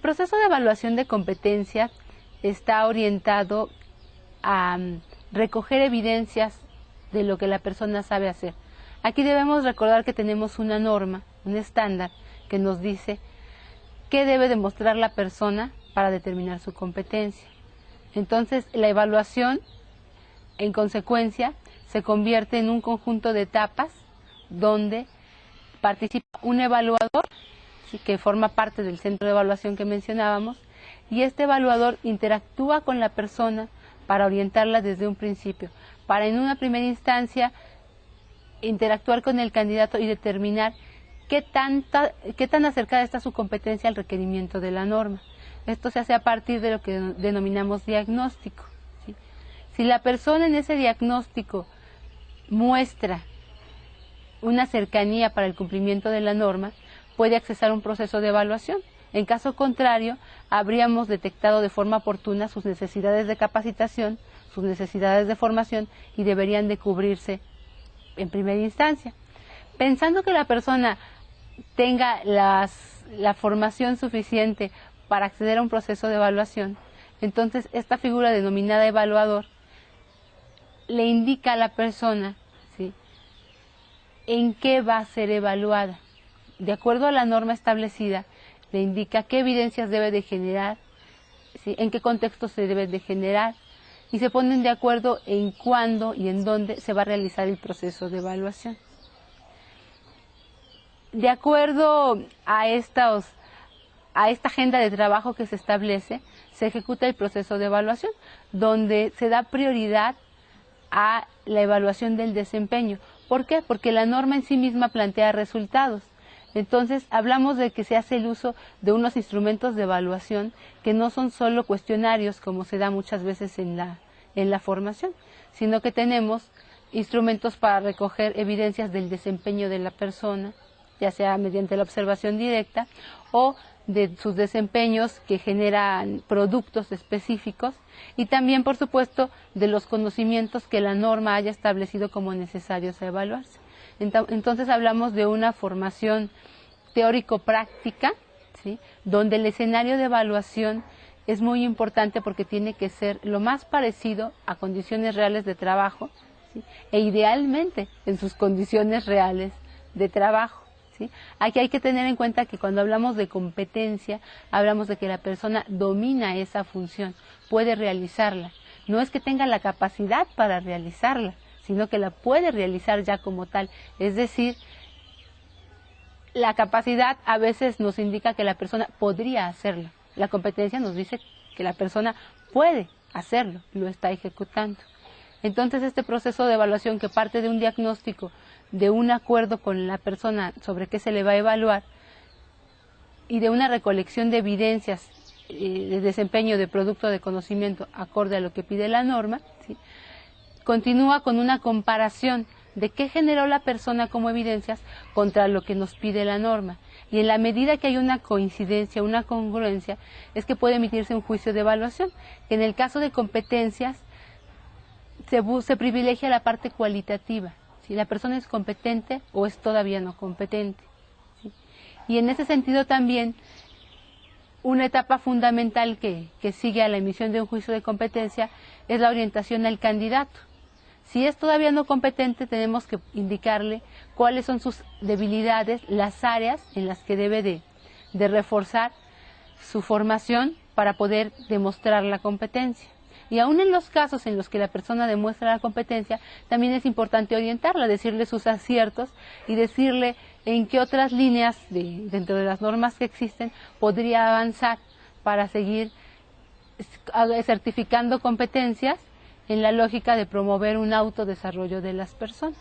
proceso de evaluación de competencia está orientado a recoger evidencias de lo que la persona sabe hacer. Aquí debemos recordar que tenemos una norma, un estándar, que nos dice qué debe demostrar la persona para determinar su competencia. Entonces, la evaluación, en consecuencia, se convierte en un conjunto de etapas donde participa un evaluador, ¿sí?, que forma parte del centro de evaluación que mencionábamos, y este evaluador interactúa con la persona para orientarla desde un principio, para en una primera instancia interactuar con el candidato y determinar qué tan acercada está su competencia al requerimiento de la norma. Esto se hace a partir de lo que denominamos diagnóstico, ¿sí? Si la persona en ese diagnóstico muestra una cercanía para el cumplimiento de la norma, puede accesar a un proceso de evaluación. En caso contrario, habríamos detectado de forma oportuna sus necesidades de capacitación, sus necesidades de formación, y deberían de cubrirse en primera instancia. Pensando que la persona tenga la formación suficiente para acceder a un proceso de evaluación, entonces esta figura denominada evaluador le indica a la persona, ¿sí?, en qué va a ser evaluada. De acuerdo a la norma establecida, le indica qué evidencias debe de generar, ¿sí?, en qué contexto se debe de generar, y se ponen de acuerdo en cuándo y en dónde se va a realizar el proceso de evaluación. De acuerdo a esta agenda de trabajo que se establece, se ejecuta el proceso de evaluación, donde se da prioridad a la evaluación del desempeño. ¿Por qué? Porque la norma en sí misma plantea resultados. Entonces, hablamos de que se hace el uso de unos instrumentos de evaluación que no son solo cuestionarios, como se da muchas veces en la formación, sino que tenemos instrumentos para recoger evidencias del desempeño de la persona, ya sea mediante la observación directa o de sus desempeños que generan productos específicos, y también, por supuesto, de los conocimientos que la norma haya establecido como necesarios a evaluarse. Entonces hablamos de una formación teórico-práctica, ¿sí?, donde el escenario de evaluación es muy importante porque tiene que ser lo más parecido a condiciones reales de trabajo, ¿sí?, e idealmente en sus condiciones reales de trabajo, ¿sí? Aquí hay que tener en cuenta que cuando hablamos de competencia, hablamos de que la persona domina esa función, puede realizarla. No es que tenga la capacidad para realizarla, sino que la puede realizar ya como tal. Es decir, la capacidad a veces nos indica que la persona podría hacerlo. La competencia nos dice que la persona puede hacerlo, lo está ejecutando. Entonces, este proceso de evaluación, que parte de un diagnóstico, de un acuerdo con la persona sobre qué se le va a evaluar y de una recolección de evidencias de desempeño de producto de conocimiento acorde a lo que pide la norma, ¿sí?, continúa con una comparación de qué generó la persona como evidencias contra lo que nos pide la norma. Y en la medida que hay una coincidencia, una congruencia, es que puede emitirse un juicio de evaluación, que en el caso de competencias se privilegia la parte cualitativa, si la persona es competente o es todavía no competente, ¿sí? Y en ese sentido también una etapa fundamental que sigue a la emisión de un juicio de competencia es la orientación al candidato. Si es todavía no competente, tenemos que indicarle cuáles son sus debilidades, las áreas en las que debe de reforzar su formación para poder demostrar la competencia. Y aún en los casos en los que la persona demuestra la competencia, también es importante orientarla, decirle sus aciertos y decirle en qué otras líneas dentro de las normas que existen podría avanzar para seguir certificando competencias en la lógica de promover un autodesarrollo de las personas.